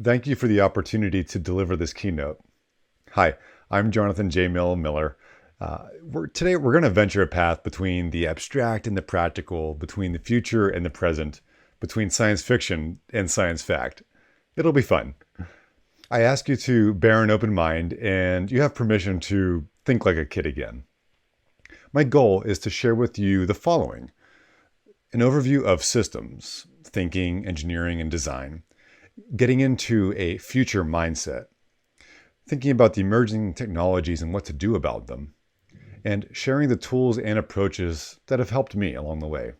Thank you for the opportunity to deliver this keynote. Hi, I'm Jonathan jmill Miller. Today we're going to venture a path between the abstract and the practical, between the future and the present, between science fiction and science fact. It'll be fun. I ask you to bear an open mind, and you have permission to think like a kid again. My goal is to share with you the following: an overview of systems, thinking, engineering, and design, getting into a future mindset, thinking about the emerging technologies and what to do about them, and sharing the tools and approaches that have helped me along the way.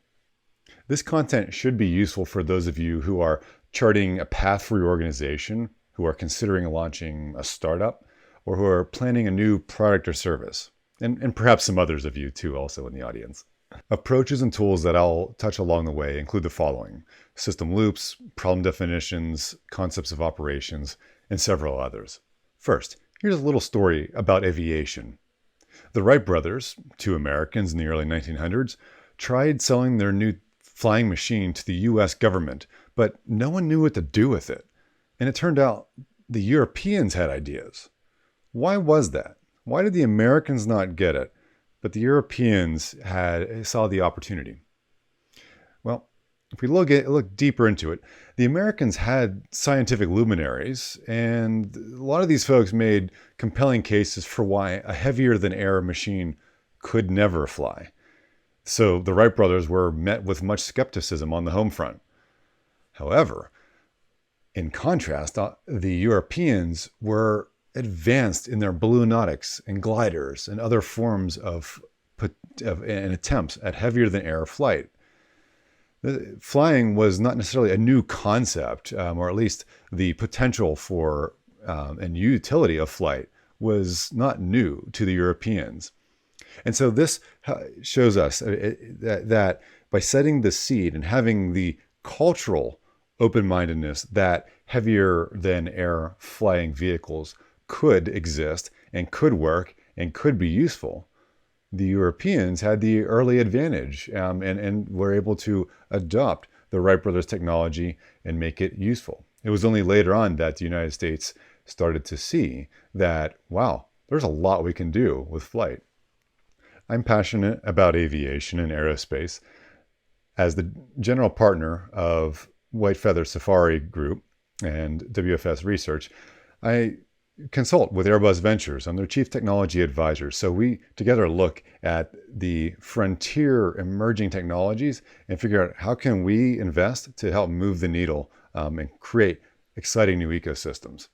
This content should be useful for those of you who are charting a path for your organization, who are considering launching a startup, or who are planning a new product or service, and perhaps some others of you too also in the audience. Approaches and tools that I'll touch along the way include the following: system loops, problem definitions, concepts of operations, and several others. First, here's a little story about aviation. The Wright Brothers, two Americans in the early 1900s, tried selling their new flying machine to the US government, but no one knew what to do with it. And it turned out the Europeans had ideas. Why was that? Why did the Americans not get it, but the Europeans saw the opportunity? Well, if we look deeper into it, the Americans had scientific luminaries, and a lot of these folks made compelling cases for why a heavier than air machine could never fly. So the Wright brothers were met with much skepticism on the home front. However, in contrast, the Europeans were advanced in their balloonatics and gliders and other forms of attempts at heavier than air flight. Flying was not necessarily a new concept, or at least the potential for and utility of flight was not new to the Europeans. And so this shows us that by setting the seed and having the cultural open-mindedness that heavier than air flying vehicles could exist and could work and could be useful, the Europeans had the early advantage and were able to adopt the Wright Brothers technology and make it useful. It was only later on that the United States started to see that, wow, there's a lot we can do with flight. I'm passionate about aviation and aerospace. As the general partner of White Feather Safari Group and WFS Research, I consult with Airbus Ventures. I'm their chief technology advisor. So we together look at the frontier emerging technologies and figure out how can we invest to help move the needle and create exciting new ecosystems.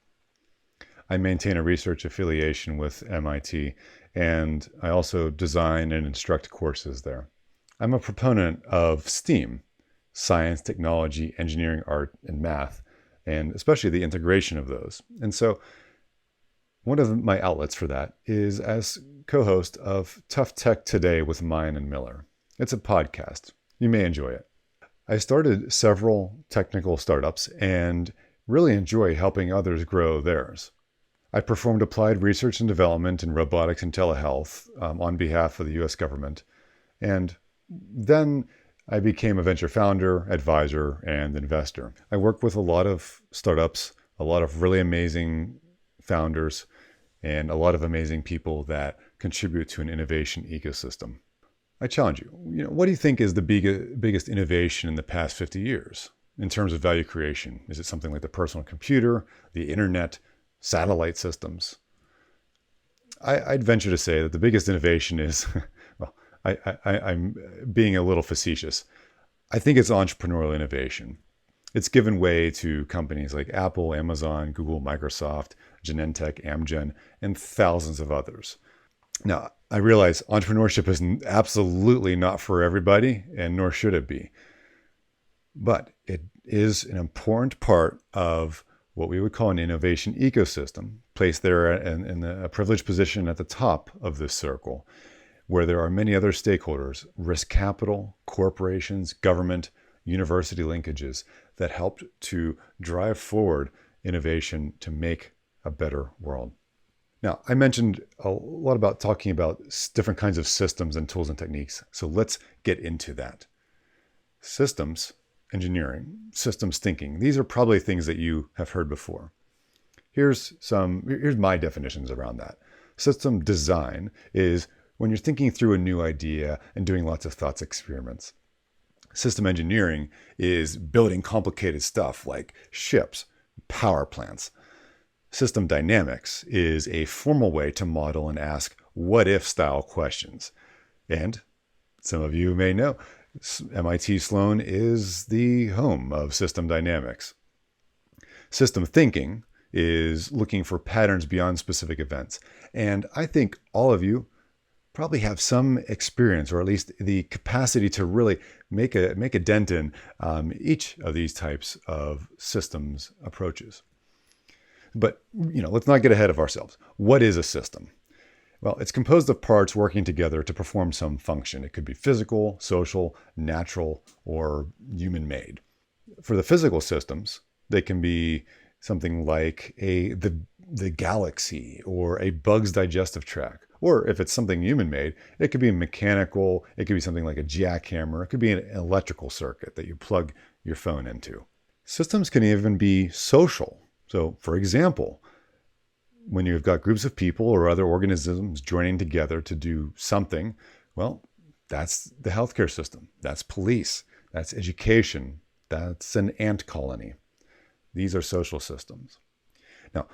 I maintain a research affiliation with MIT, and I also design and instruct courses there. I'm a proponent of STEAM, science, technology, engineering, art, and math, and especially the integration of those. And so one of my outlets for that is as co-host of Tough Tech Today with Mine and Miller. It's a podcast. You may enjoy it. I started several technical startups and really enjoy helping others grow theirs. I performed applied research and development in robotics and telehealth on behalf of the US government. And then I became a venture founder, advisor, and investor. I work with a lot of startups, a lot of really amazing founders, and a lot of amazing people that contribute to an innovation ecosystem. I challenge you, what do you think is the biggest innovation in the past 50 years in terms of value creation? Is it something like the personal computer, the internet, satellite systems? I'd venture to say that the biggest innovation is, well, I'm being a little facetious. I think it's entrepreneurial innovation. It's given way to companies like Apple, Amazon, Google, Microsoft, Genentech, Amgen, and thousands of others. Now, I realize entrepreneurship is absolutely not for everybody, and nor should it be. But it is an important part of what we would call an innovation ecosystem, placed there in a privileged position at the top of this circle, where there are many other stakeholders: risk capital, corporations, government, university linkages that helped to drive forward innovation to make a better world. Now, I mentioned a lot about talking about different kinds of systems and tools and techniques. So let's get into that. Systems engineering, systems thinking. These are probably things that you have heard before. Here's my definitions around that. System design is when you're thinking through a new idea and doing lots of thoughts experiments. System engineering is building complicated stuff like ships, power plants. System dynamics is a formal way to model and ask what-if style questions. And some of you may know, MIT Sloan is the home of system dynamics. System thinking is looking for patterns beyond specific events. And I think all of you probably have some experience, or at least the capacity to really make a dent in each of these types of systems approaches. But let's not get ahead of ourselves. What is a system? Well, it's composed of parts working together to perform some function. It could be physical, social, natural, or human-made. For the physical systems, they can be something like the galaxy or a bug's digestive tract. Or if it's something human-made, it could be mechanical. It could be something like a jackhammer. It could be an electrical circuit that you plug your phone into. Systems can even be social. So, for example, when you've got groups of people or other organisms joining together to do something, well, that's the healthcare system. That's police. That's education. That's an ant colony. These are social systems. Now,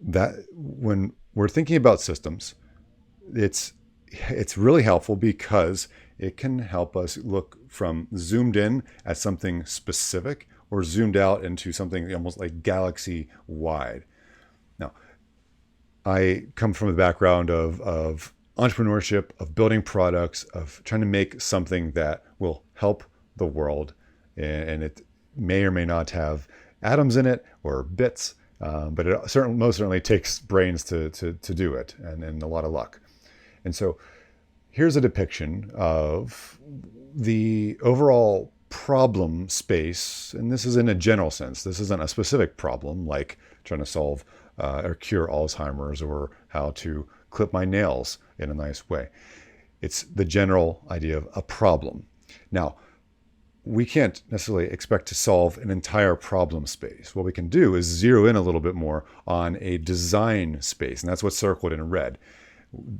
that when we're thinking about systems, it's really helpful because it can help us look from zoomed in at something specific or zoomed out into something almost like galaxy wide. Now, I come from a background of entrepreneurship, of building products, of trying to make something that will help the world. And it may or may not have atoms in it or bits, but it most certainly takes brains to do it and a lot of luck. And so here's a depiction of the overall problem space. And this is in a general sense. This isn't a specific problem like trying to solve or cure Alzheimer's or how to clip my nails in a nice way. It's the general idea of a problem. Now, we can't necessarily expect to solve an entire problem space. What we can do is zero in a little bit more on a design space, and that's what's circled in red.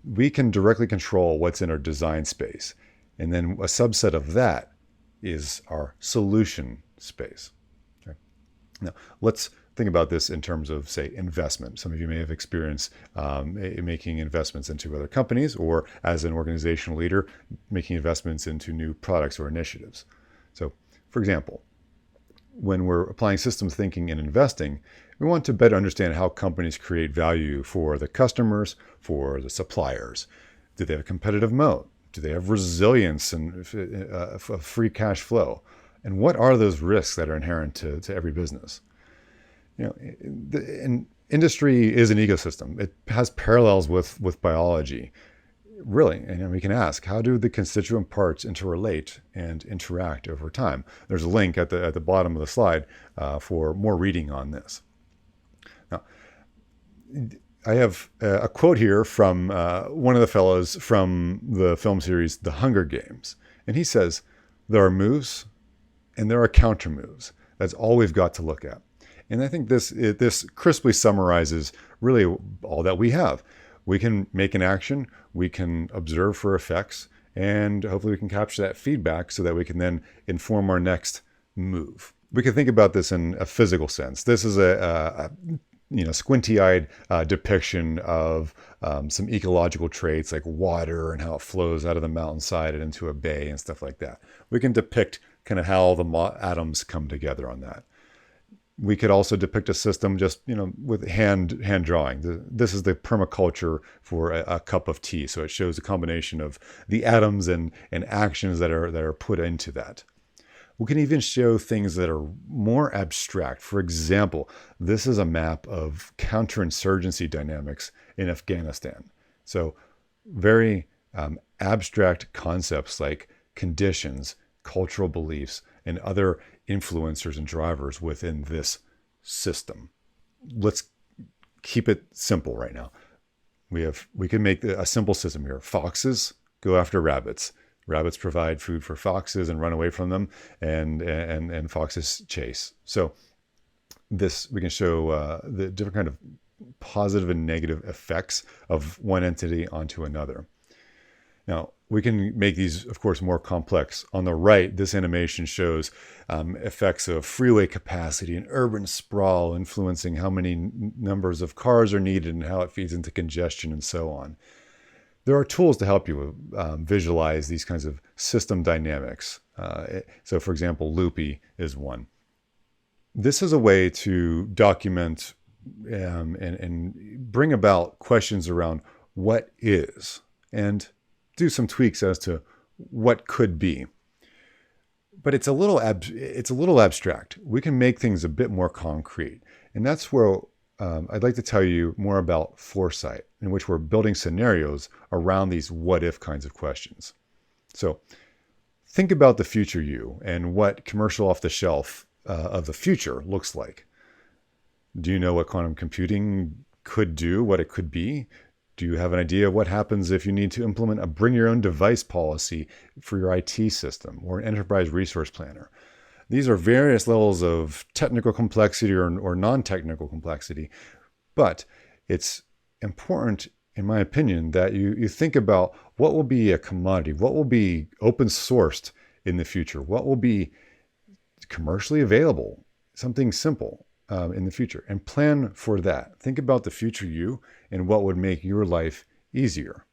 We can directly control what's in our design space. And then a subset of that is our solution space. Okay. Now, let's think about this in terms of, say, investment. Some of you may have experience making investments into other companies, or as an organizational leader, making investments into new products or initiatives. So, for example, when we're applying systems thinking and investing, we want to better understand how companies create value for the customers, for the suppliers. Do they have a competitive moat? Do they have resilience and free cash flow? And what are those risks that are inherent to every business? Industry is an ecosystem. It has parallels with biology. Really, and we can ask, how do the constituent parts interrelate and interact over time? There's a link at the bottom of the slide for more reading on this. Now, I have a quote here from one of the fellows from the film series The Hunger Games, and he says, "There are moves and there are counter moves. That's all we've got to look at." And I think this crisply summarizes really all that we have. We can make an action, we can observe for effects, and hopefully we can capture that feedback so that we can then inform our next move. We can think about this in a physical sense. This is a squinty-eyed depiction of some ecological traits like water and how it flows out of the mountainside and into a bay and stuff like that. We can depict kind of how the atoms come together on that. We could also depict a system just, with hand drawing. This is the permaculture for a cup of tea. So it shows a combination of the atoms and actions that are put into that. We can even show things that are more abstract. For example, this is a map of counterinsurgency dynamics in Afghanistan. So very abstract concepts like conditions, cultural beliefs, and other influencers and drivers within this system. Let's keep it simple right now. We can make a simple system here. Foxes go after rabbits. Rabbits provide food for foxes and run away from them, and foxes chase. So this, we can show the different kind of positive and negative effects of one entity onto another. Now, we can make these, of course, more complex. On the right, this animation shows effects of freeway capacity and urban sprawl influencing how many numbers of cars are needed and how it feeds into congestion and so on. There are tools to help you visualize these kinds of system dynamics. So, for example, Loopy is one. This is a way to document and bring about questions around what is, and do some tweaks as to what could be. But it's a little abstract. We can make things a bit more concrete. And that's where I'd like to tell you more about foresight, in which we're building scenarios around these what if kinds of questions. So think about the future you and what commercial off the shelf of the future looks like. Do you know what quantum computing could do, what it could be? Do you have an idea of what happens if you need to implement a bring your own device policy for your IT system or an enterprise resource planner? These are various levels of technical complexity or non-technical complexity, but it's important, in my opinion, that you think about what will be a commodity, what will be open sourced in the future, what will be commercially available, something simple in the future, and plan for that. Think about the future you and what would make your life easier.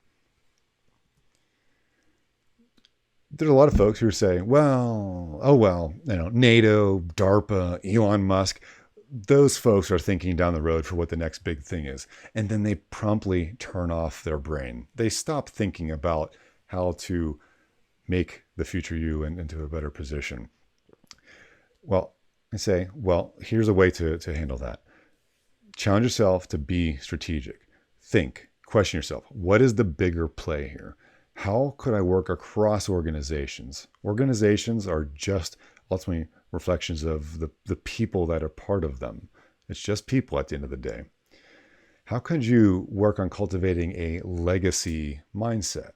There's a lot of folks who say, well, NATO, DARPA, Elon Musk, those folks are thinking down the road for what the next big thing is. And then they promptly turn off their brain. They stop thinking about how to make the future you into a better position. Well, I say, here's a way to handle that. Challenge yourself to be strategic. Think, question yourself. What is the bigger play here? How could I work across organizations? Organizations are just ultimately reflections of the people that are part of them. It's just people at the end of the day. How could you work on cultivating a legacy mindset?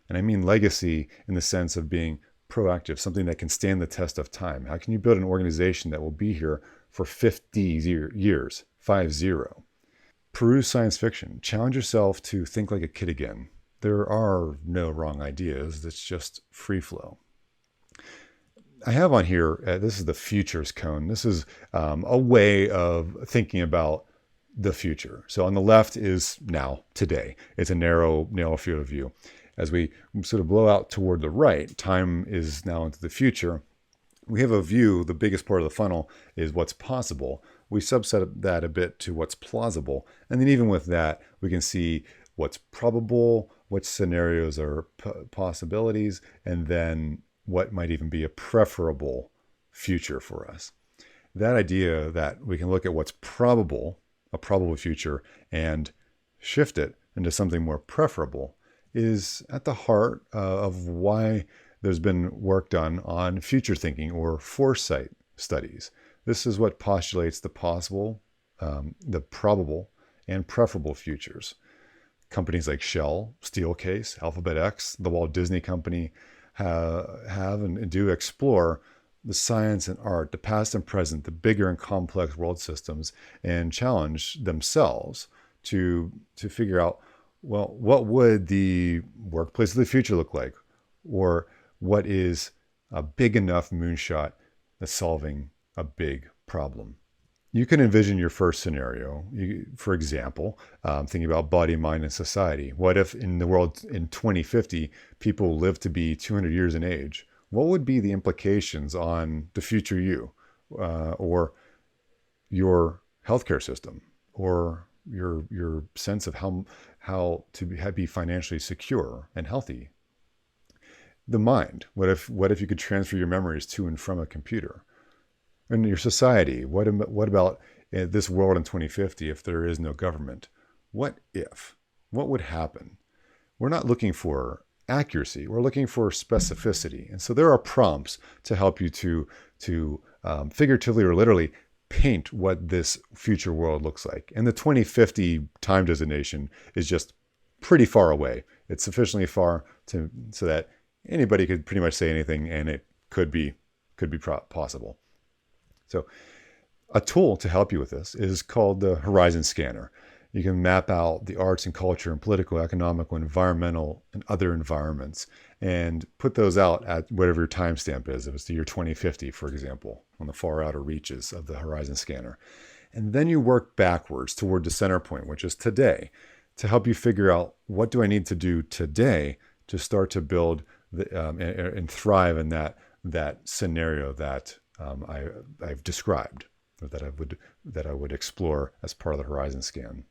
And I mean legacy in the sense of being proactive, something that can stand the test of time. How can you build an organization that will be here for 50 years, 50? Peruse science fiction. Challenge yourself to think like a kid again. There are no wrong ideas. It's just free flow. I have on here, this is the futures cone. This is a way of thinking about the future. So on the left is now, today. It's a narrow field of view. As we sort of blow out toward the right, time is now into the future. We have a view, the biggest part of the funnel is what's possible. We subset that a bit to what's plausible. And then even with that, we can see what's probable, what scenarios are possibilities, and then what might even be a preferable future for us. That idea that we can look at what's probable, a probable future, and shift it into something more preferable is at the heart of why there's been work done on future thinking or foresight studies. This is what postulates the possible, the probable, and preferable futures. Companies like Shell, Steelcase, Alphabet X, the Walt Disney Company have and do explore the science and art, the past and present, the bigger and complex world systems, and challenge themselves to figure out, well, what would the workplace of the future look like? Or what is a big enough moonshot that's solving a big problem? You can envision your first scenario. For example, thinking about body, mind, and society. What if in the world in 2050, people live to be 200 years in age? What would be the implications on the future you, or your healthcare system, or your sense of how to be financially secure and healthy? The mind. What if you could transfer your memories to and from a computer? And your society. What about this world in 2050 if there is no government? What if? What would happen? We're not looking for accuracy. We're looking for specificity. And so there are prompts to help you to figuratively or literally paint what this future world looks like. And the 2050 time designation is just pretty far away. It's sufficiently far so that anybody could pretty much say anything, and it could be possible. So a tool to help you with this is called the Horizon Scanner. You can map out the arts and culture and political, economical, environmental, and other environments and put those out at whatever your timestamp is. If it's the year 2050, for example, on the far outer reaches of the Horizon Scanner. And then you work backwards toward the center point, which is today, to help you figure out what do I need to do today to start to build and thrive in that scenario that I've described, or that I would explore as part of the Horizon Scan.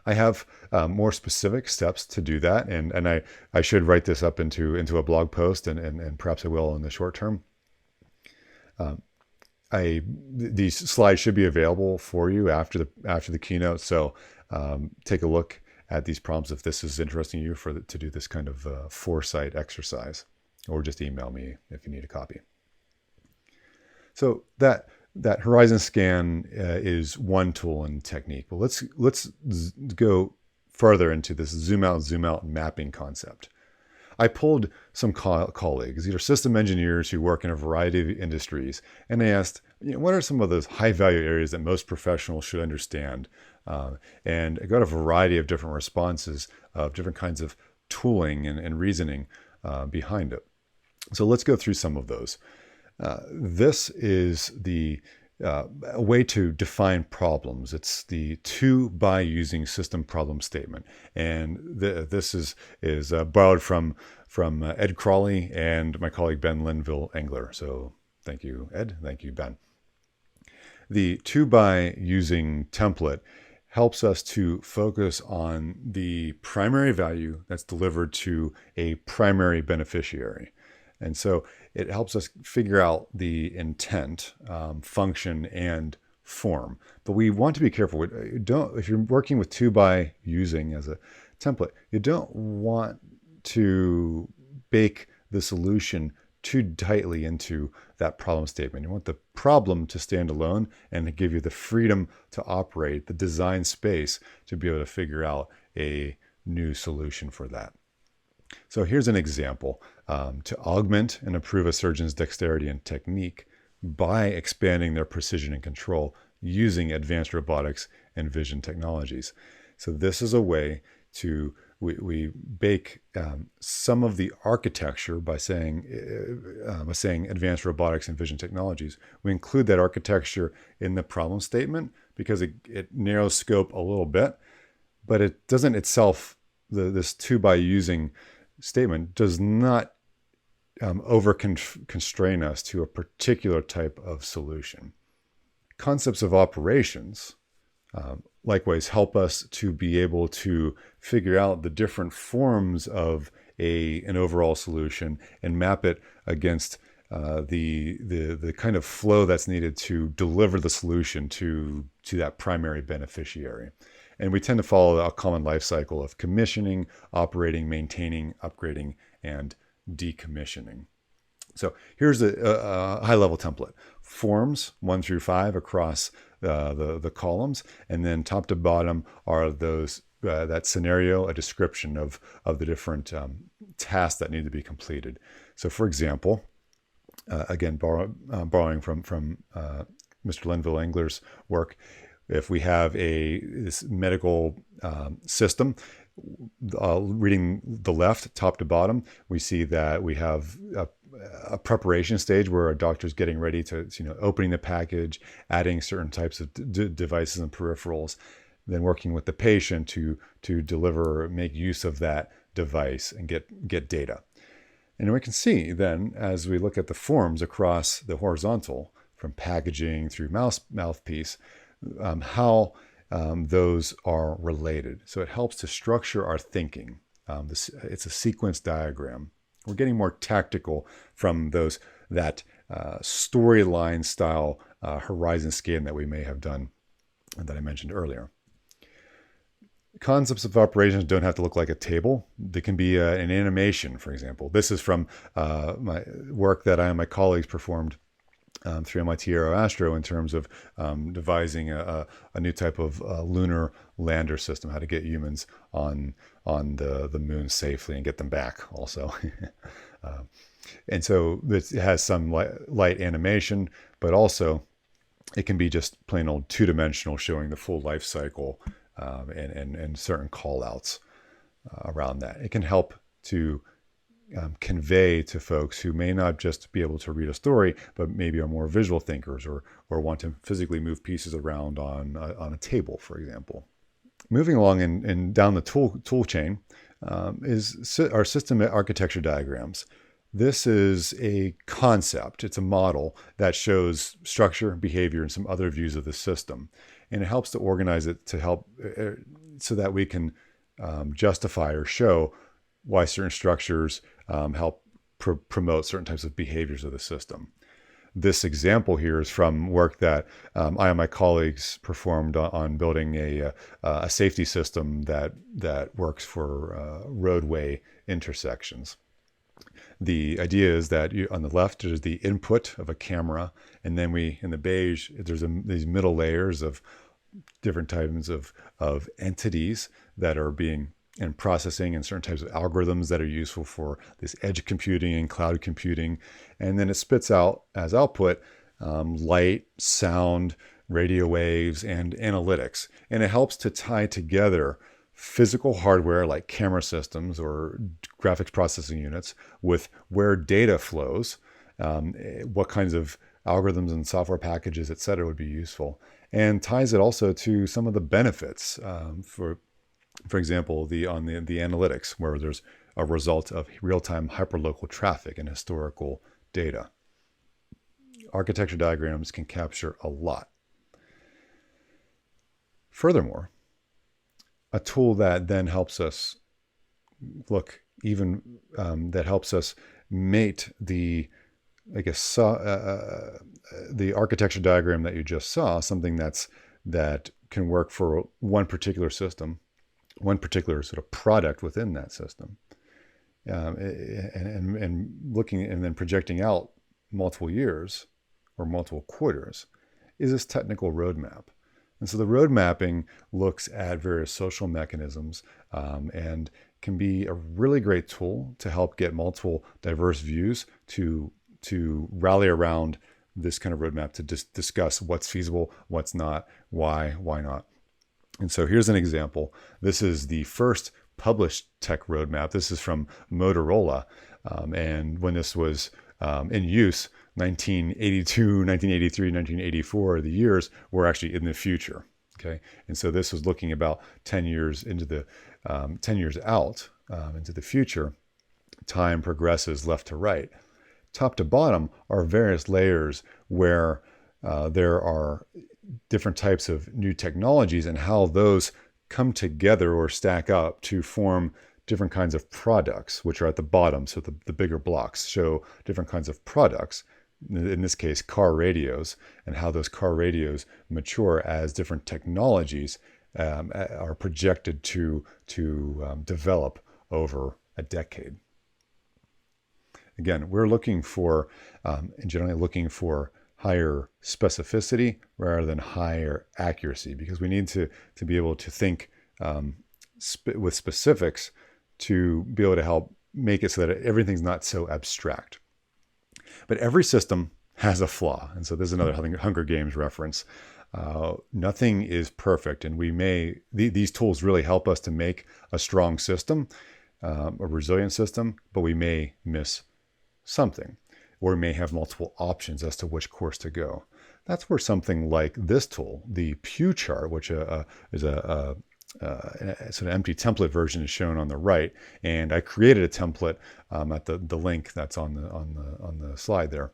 I have more specific steps to do that, and I should write this up into a blog post, and perhaps I will in the short term. These slides should be available for you after the keynote, so take a look at these prompts if this is interesting to you to do this kind of foresight exercise, or just email me if you need a copy. So that Horizon Scan is one tool and technique. But let's go further into this zoom out mapping concept. I pulled some colleagues, these are system engineers who work in a variety of industries, and I asked, what are some of those high value areas that most professionals should understand? And I got a variety of different responses of different kinds of tooling and reasoning behind it. So let's go through some of those. This is a way to define problems. It's the to by using system problem statement, and this is borrowed from Ed Crawley and my colleague Ben Linville Engler. So thank you, Ed. Thank you, Ben. The to by using template helps us to focus on the primary value that's delivered to a primary beneficiary. And so it helps us figure out the intent, function, and form. But we want to be careful. If you're working with to by using as a template, you don't want to bake the solution too tightly into that problem statement. You want the problem to stand alone and to give you the freedom to operate, the design space to be able to figure out a new solution for that. So here's an example. To augment and improve a surgeon's dexterity and technique by expanding their precision and control using advanced robotics and vision technologies. So this is a way to, we bake some of the architecture by saying advanced robotics and vision technologies. We include that architecture in the problem statement because it narrows scope a little bit, but it doesn't itself, this to by using statement does not over constrain us to a particular type of solution. Concepts of operations likewise help us to be able to figure out the different forms of an overall solution and map it against the kind of flow that's needed to deliver the solution to that primary beneficiary. And we tend to follow a common life cycle of commissioning, operating, maintaining, upgrading, and decommissioning. So here's a high-level template. Forms 1 through 5 across the columns, and then top to bottom are those that scenario, a description of the different tasks that need to be completed. So for example, again, borrowing from Mr. Linville Engler's work, if we have this medical system, reading the left, top to bottom, we see that we have a preparation stage where a doctor's getting ready to, opening the package, adding certain types of devices and peripherals, then working with the patient to deliver, make use of that device and get data. And we can see then, as we look at the forms across the horizontal, from packaging through mouthpiece, how those are related. So it helps to structure our thinking. It's a sequence diagram. We're getting more tactical from that storyline style horizon scan that we may have done that I mentioned earlier. Concepts of operations don't have to look like a table. They can be an animation, for example. This is from my work that I and my colleagues performed through MIT Aeroastro in terms of devising a new type of lunar lander system, how to get humans on the moon safely and get them back also. And so it has some light animation, but also it can be just plain old two-dimensional, showing the full life cycle and certain call outs around that. It can help to convey to folks who may not just be able to read a story, but maybe are more visual thinkers or want to physically move pieces around on a table, for example. Moving along and down the tool chain is our system architecture diagrams. This is a concept. It's a model that shows structure, behavior, and some other views of the system. And it helps to organize it to help so that we can justify or show why certain structures help promote certain types of behaviors of the system. This example here is from work that I and my colleagues performed on building a safety system that works for roadway intersections. The idea is that on the left, there's the input of a camera, and then in the beige, there's these middle layers of different types of entities that are being and processing and certain types of algorithms that are useful for this edge computing and cloud computing. And then it spits out as output light, sound, radio waves, and analytics. And it helps to tie together physical hardware like camera systems or graphics processing units with where data flows, what kinds of algorithms and software packages, et cetera, would be useful, and ties it also to some of the benefits for example, the analytics, where there's a result of real-time hyperlocal traffic and historical data. Architecture diagrams can capture a lot. Furthermore, a tool that then helps us look even that helps us mate the architecture diagram that you just saw, something that can work for one particular system, one particular sort of product within that system, and looking and then projecting out multiple years or multiple quarters is this technical roadmap. And so the road mapping looks at various social mechanisms and can be a really great tool to help get multiple diverse views to rally around this kind of roadmap to discuss what's feasible, what's not, why not. And so here's an example. This is the first published tech roadmap. This is from Motorola. And when this was in use, 1982, 1983, 1984, the years were actually in the future. Okay. And so this was looking about 10 years into 10 years out into the future. Time progresses left to right. Top to bottom are various layers where there are different types of new technologies and how those come together or stack up to form different kinds of products, which are at the bottom. So the bigger blocks show different kinds of products, in this case, car radios, and how those car radios mature as different technologies are projected to develop over a decade. Again, we're looking for, generally looking for higher specificity rather than higher accuracy, because we need to be able to think with specifics to be able to help make it so that everything's not so abstract. But every system has a flaw. And so this is another Hunger Games reference. Nothing is perfect. And these tools really help us to make a strong system, a resilient system, but we may miss something, or we may have multiple options as to which course to go. That's where something like this tool, the Pew Chart, which is a sort of empty template version, is shown on the right, and I created a template at the link that's on the slide there.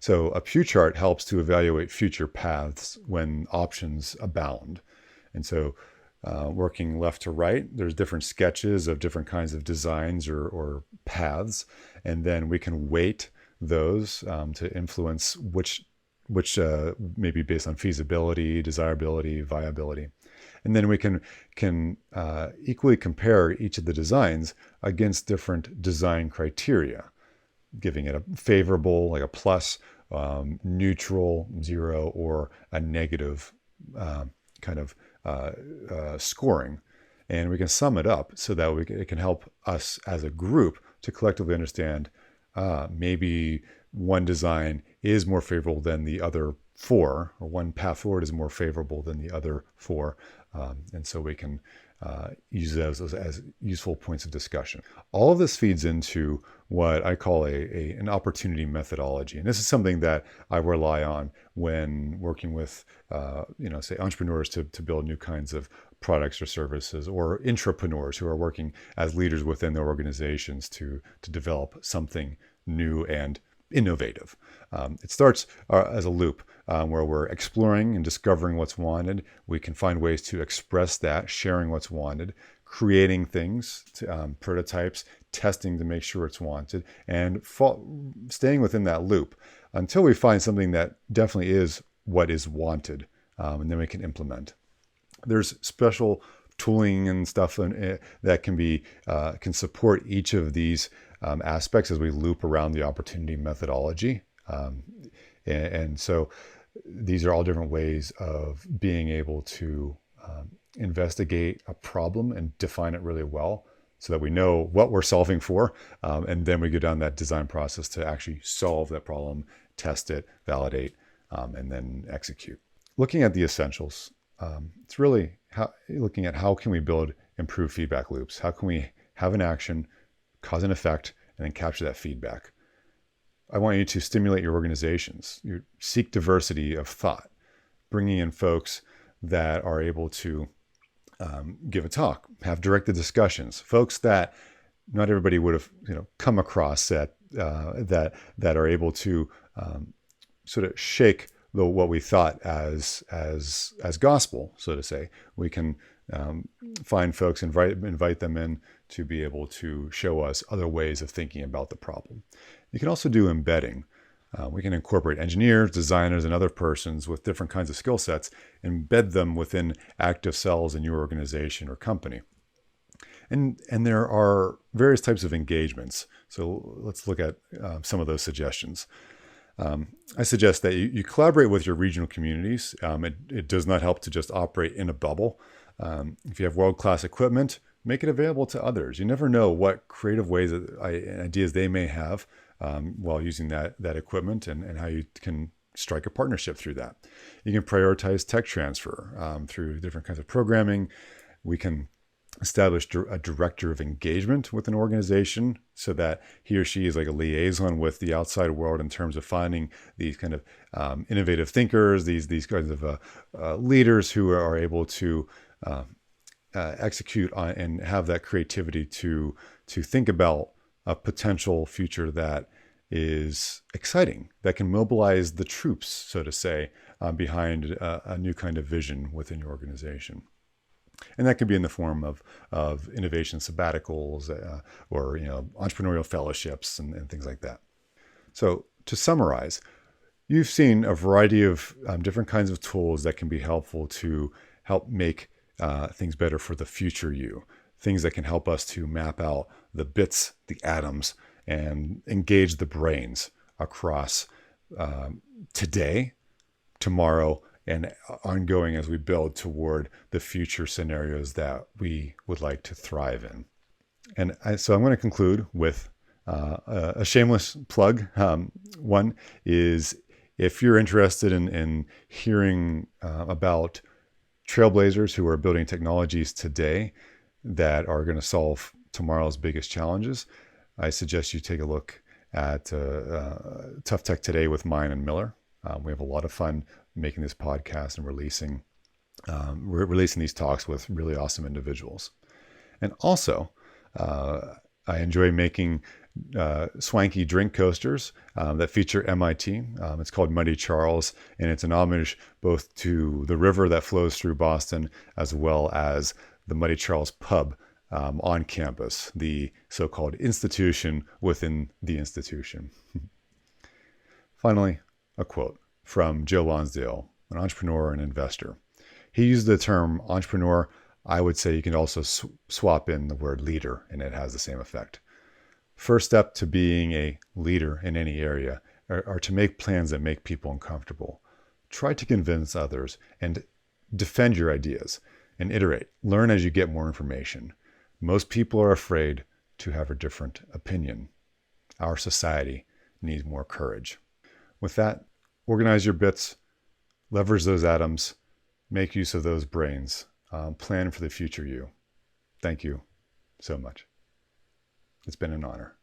So a Pew Chart helps to evaluate future paths when options abound, and so working left to right, there's different sketches of different kinds of designs or paths, and then we can weight those to influence which may be based on feasibility, desirability, viability. And then we can equally compare each of the designs against different design criteria, giving it a favorable, like a plus, neutral, zero, or a negative kind of scoring. And we can sum it up so that it can help us as a group to collectively understand maybe one design is more favorable than the other four, or one path forward is more favorable than the other four. And so we can use those as useful points of discussion. All of this feeds into what I call an opportunity methodology. And this is something that I rely on when working with, say entrepreneurs to build new kinds of products or services, or intrapreneurs who are working as leaders within their organizations to develop something new and innovative. It starts as a loop where we're exploring and discovering what's wanted. We can find ways to express that, sharing what's wanted, creating things, prototypes, testing to make sure it's wanted, and staying within that loop until we find something that definitely is what is wanted, and then we can implement. There's special tooling and stuff that can support each of these aspects as we loop around the opportunity methodology. And so these are all different ways of being able to investigate a problem and define it really well so that we know what we're solving for. And then we go down that design process to actually solve that problem, test it, validate, and then execute. Looking at the essentials, it's really looking at how can we build improved feedback loops? How can we have an action, cause an effect, and then capture that feedback? I want you to stimulate your organizations. You seek diversity of thought, bringing in folks that are able to give a talk, have directed discussions, folks that not everybody would have come across that are able to sort of shake what we thought as gospel, so to say. We can find folks, invite them in to be able to show us other ways of thinking about the problem. You can also do embedding. We can incorporate engineers, designers, and other persons with different kinds of skill sets, embed them within active cells in your organization or company. And there are various types of engagements. So let's look at some of those suggestions. I suggest that you collaborate with your regional communities. It does not help to just operate in a bubble. If you have world-class equipment, make it available to others. You never know what creative ways and ideas they may have while using that equipment, and how you can strike a partnership through that. You can prioritize tech transfer through different kinds of programming. We can establish a director of engagement with an organization so that he or she is like a liaison with the outside world in terms of finding these kind of innovative thinkers, these kinds of leaders who are able to execute on and have that creativity to think about a potential future that is exciting, that can mobilize the troops, so to say, behind a new kind of vision within your organization. And that could be in the form of innovation sabbaticals or entrepreneurial fellowships and things like that. So to summarize, you've seen a variety of different kinds of tools that can be helpful to help make things better for the future you. Things that can help us to map out the bits, the atoms, and engage the brains across today, tomorrow, and ongoing as we build toward the future scenarios that we would like to thrive in. And so I'm going to conclude with a shameless plug. One is, if you're interested in hearing about trailblazers who are building technologies today that are going to solve tomorrow's biggest challenges, I suggest you take a look at Tough Tech Today with Mine and Miller. We have a lot of fun making this podcast and releasing these talks with really awesome individuals. And also, I enjoy making swanky drink coasters that feature MIT. It's called Muddy Charles, and it's an homage both to the river that flows through Boston as well as the Muddy Charles pub on campus, the so-called institution within the institution. Finally, a quote from Joe Lonsdale, an entrepreneur and investor. He used the term entrepreneur. I would say you can also swap in the word leader, and it has the same effect. First step to being a leader in any area are to make plans that make people uncomfortable. Try to convince others and defend your ideas and iterate. Learn as you get more information. Most people are afraid to have a different opinion. Our society needs more courage. With that, organize your bits, leverage those atoms, make use of those brains, plan for the future you. Thank you so much. It's been an honor.